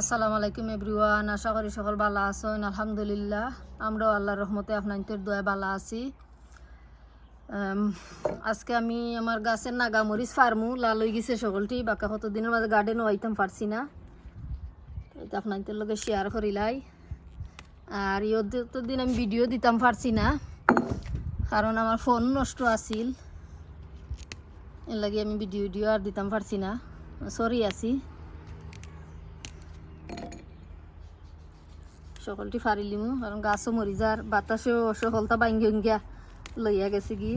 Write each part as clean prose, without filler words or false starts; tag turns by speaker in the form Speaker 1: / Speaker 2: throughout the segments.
Speaker 1: আসসালামু আলাইকুম এভরিওয়ান, আশা করি সকল ভালো আছেন। আলহামদুলিল্লাহ আমরাও আল্লাহর রহমতে আপনাদের দোয়া ভালো আছি। আজকে আমি আমার গাছের নাগামরিচ ফার্মু লাল হয়ে গেছে সকলটি, বাঁকা কতদিনের মাঝে গার্ডেনও আইতাম পারছি না, এটা আপনাদের লগে শেয়ার করিলাই। আর দিন আমি ভিডিও দিতাম পারছি না কারণ আমার ফোন নষ্ট আছিল, এর লাগে আমি ভিডিও আর দিতাম পারছি না, সরি আছি। সকলটি ফারিলিমু কারণ গাছও মরি যার, বাতাসেও সকলটা বাঙ্গিয়া লইয়া গেছে কি।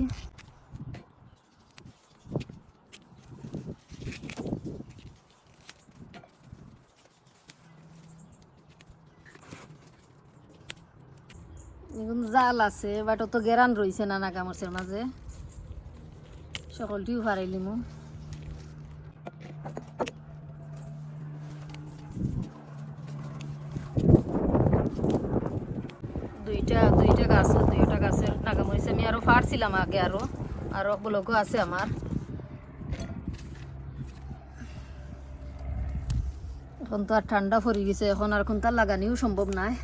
Speaker 1: এখন জাল আছে বাট অত গেরান রয়েছে না নাগামরিচের মাঝে, সকলটিও ফারাইলিমু। দুইটা গাছের নাগামরিচ আমি আরো ফারছিলাম আগে, আরো ব্লগও আছে আমার। এখন তো আর ঠান্ডা পড়ে গেছে, এখন আর কোনটা লাগানিও সম্ভব নয়।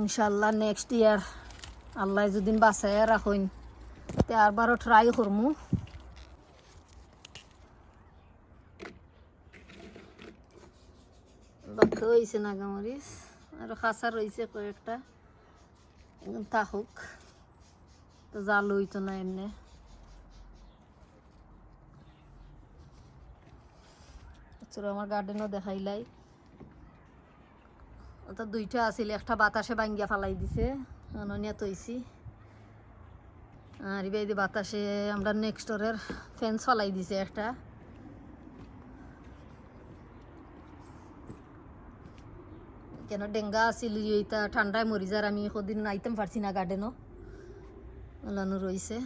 Speaker 1: ইনশাল্লাহ নেক্সট ইয়ার আল্লাহ যদি বাঁচায় রাখুন তে আরবারও ট্রাই করমু। বাক্য হয়েছে নাগামরিচ, আরো খাঁচা রয়েছে কয়েকটা, থাকুক, তো জাল হইতো না এমনি। আমার গার্ডেনও দেখাইলাই, ওটা দুইটা আছিল, একটা বাতাসে ভাঙ্গিয়া ফালাই দিছে, অননিয়া তৈছি। আর এবার বাতাসে আমরা নেক্সটরের ফেন্স ফালাই দিছে একটা। কেন ডেঙ্গা আছিল, এইটা ঠান্ডায় মরি যার, আমি কদিন আইতাম পারছি না গার্ডেনও, ওলানো রয়েছে।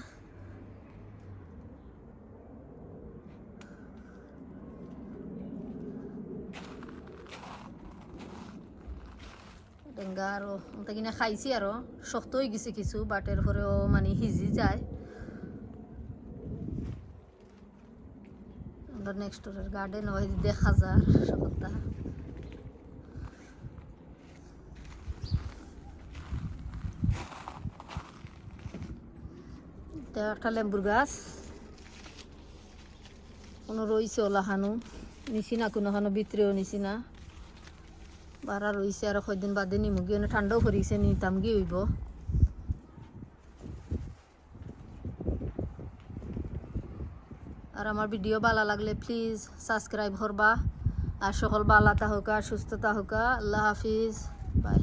Speaker 1: ডেঙ্গা আরো কিনা খাইছি, আরো শক্ত হয়ে গেছে কিছু, বাটের পরেও মানে সিজি যায়। আমরা নেক্সট গার্ডেন দেখা যায় সকলটা। একটা লেম্বুর গাছ কোনো রয়েছে, ওলাখানো নিছি না, কোনোখানো ভিতরেও নিছি না, বাড়া রয়েছে। আর কয়দিন বাদে নিমু গিয়ে, ঠান্ডাও পড়িছে, নিতাম গিয়ে হইব। আর আমার ভিডিও ভালো লাগলে প্লিজ সাবস্ক্রাইব করবা। আর সকল ভালো থাকুকা, সুস্থ থাকুকা। আল্লাহ হাফিজ, বাই।